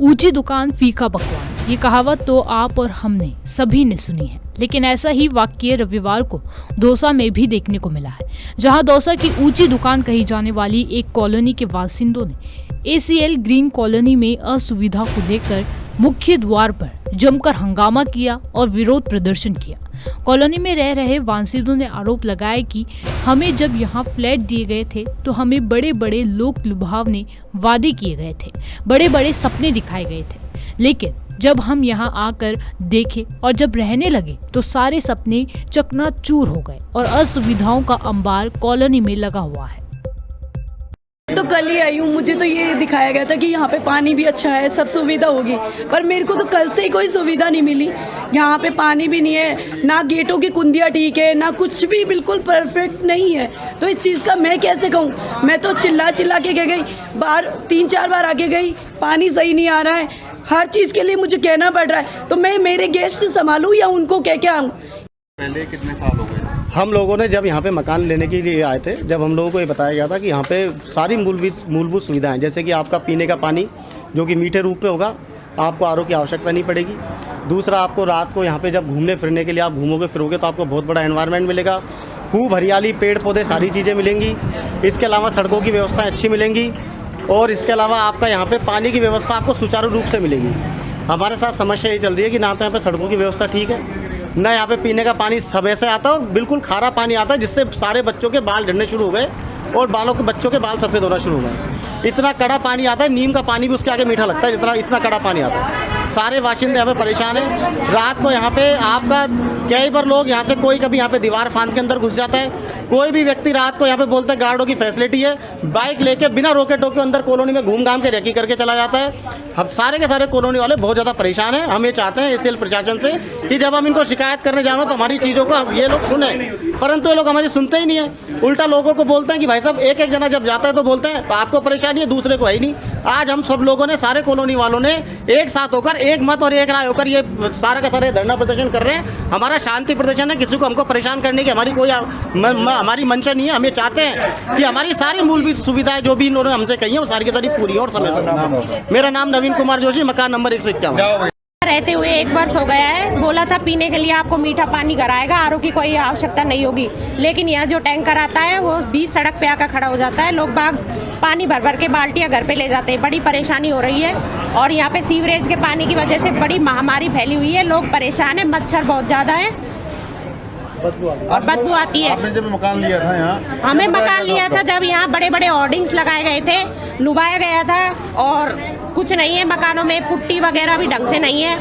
ऊंची दुकान फीका पकवान, ये कहावत तो आप और हमने सभी ने सुनी है, लेकिन ऐसा ही वाक्य रविवार को दौसा में भी देखने को मिला है, जहां दौसा की ऊंची दुकान कही जाने वाली एक कॉलोनी के बासिंदों ने ACL ग्रीन कॉलोनी में असुविधा को लेकर मुख्य द्वार पर जमकर हंगामा किया और विरोध प्रदर्शन किया। कॉलोनी में रह रहे बासिंदों ने आरोप लगाया कि हमें जब यहाँ फ्लैट दिए गए थे तो हमें बड़े बड़े लोक लुभावने वादे किए गए थे, बड़े बड़े सपने दिखाए गए थे, लेकिन जब हम यहाँ आकर देखे और जब रहने लगे तो सारे सपने चकनाचूर हो गए और असुविधाओं का अंबार कॉलोनी में लगा हुआ है। तो कल ही आई हूँ, मुझे तो ये दिखाया गया था कि यहाँ पे पानी भी अच्छा है, सब सुविधा होगी, पर मेरे को तो कल से ही कोई सुविधा नहीं मिली। यहाँ पे पानी भी नहीं है, ना गेटों की कुंदियाँ ठीक है, ना कुछ भी बिल्कुल परफेक्ट नहीं है। तो इस चीज़ का मैं कैसे कहूँ? मैं तो चिल्ला चिल्ला के गई, बाहर 3-4 बार आके गई, पानी सही नहीं आ रहा है, हर चीज़ के लिए मुझे कहना पड़ रहा है। तो मैं मेरे गेस्ट संभालूँ या उनको कह के आऊँ? पहले कितने साल हो गए? हम लोगों ने जब यहाँ पे मकान लेने के लिए आए थे, जब हम लोगों को ये बताया गया था कि यहाँ पे सारी मूलभूत सुविधाएं, जैसे कि आपका पीने का पानी जो कि मीठे रूप में होगा, आपको RO की आवश्यकता नहीं पड़ेगी। दूसरा, आपको रात को यहाँ पे जब घूमने फिरने के लिए आप घूमोगे फिरोगे तो आपको बहुत बड़ा एनवायरनमेंट मिलेगा, खूब हरियाली, पेड़ पौधे, सारी चीज़ें मिलेंगी। इसके अलावा सड़कों की व्यवस्थाएँ अच्छी मिलेंगी और इसके अलावा आपका यहाँ पर पानी की व्यवस्था आपको सुचारू रूप से मिलेगी। हमारे साथ समस्या ये चल रही है कि ना तो यहाँ पर सड़कों की व्यवस्था ठीक है, ना यहाँ पे पीने का पानी समय से आता है और बिल्कुल खारा पानी आता है, जिससे सारे बच्चों के बाल झड़ने शुरू हो गए और बच्चों के बाल सफ़ेद होना शुरू हो गए। इतना कड़ा पानी आता है, नीम का पानी भी उसके आगे मीठा लगता है, इतना कड़ा पानी आता है। सारे बाशिंदे यहाँ पे परेशान हैं। रात को यहाँ पे आपका कई बार लोग यहाँ से कोई कभी यहाँ पे दीवार फांद के अंदर घुस जाता है, कोई भी व्यक्ति रात को यहाँ पे बोलता है गार्डों की फैसिलिटी है, बाइक लेके बिना रोके टोके अंदर कॉलोनी में घूम घाम के रेकी करके चला जाता है। हम सारे के सारे कॉलोनी वाले बहुत ज़्यादा परेशान हैं। हम ये चाहते हैं ACL प्रशासन से कि जब हम इनको शिकायत करने जाएँ तो हमारी चीज़ों को ये लोग सुने, परंतु ये लोग हमारी सुनते ही नहीं है। उल्टा लोगों को बोलते हैं कि भाई साहब एक जना जब जाता है तो बोलते हैं आपको परेशानी है, दूसरे को है ही नहीं। आज हम सब लोगों ने, सारे कॉलोनी वालों ने एक साथ होकर, एक मत और एक राय होकर ये सारा का सारे धरना प्रदर्शन कर रहे हैं। हमारा शांति प्रदर्शन है, किसी को हमको परेशान करने की हमारी कोई हमारी मंशा नहीं है। हम ये चाहते हैं कि हमारी सारी मूलभूत सुविधाएं जो भी इन्होंने हमसे कही है वो सारी की सारी पूरी हो और समय से। मेरा नाम नवीन कुमार जोशी, मकान नंबर 151। रहते हुए 1 वर्ष हो गया है। बोला था पीने के लिए आपको मीठा पानी कराएगा, RO की कोई आवश्यकता नहीं होगी, लेकिन यहाँ जो टैंकर आता है वो बीच सड़क पे आकर खड़ा हो जाता है। लोग बाग पानी भर भर के बाल्टियाँ घर पे ले जाते हैं, बड़ी परेशानी हो रही है। और यहाँ पे सीवरेज के पानी की वजह से बड़ी महामारी फैली हुई है, लोग परेशान है, मच्छर बहुत ज़्यादा है और बदबू आती है। आपने जब मकान लिया था यहाँ, हमें मकान लिया था जब यहाँ बड़े बड़े होर्डिंग्स लगाए गए थे, लुभाया गया था और कुछ नहीं है मकानों में, पुट्टी वगैरह भी ढंग से नहीं है।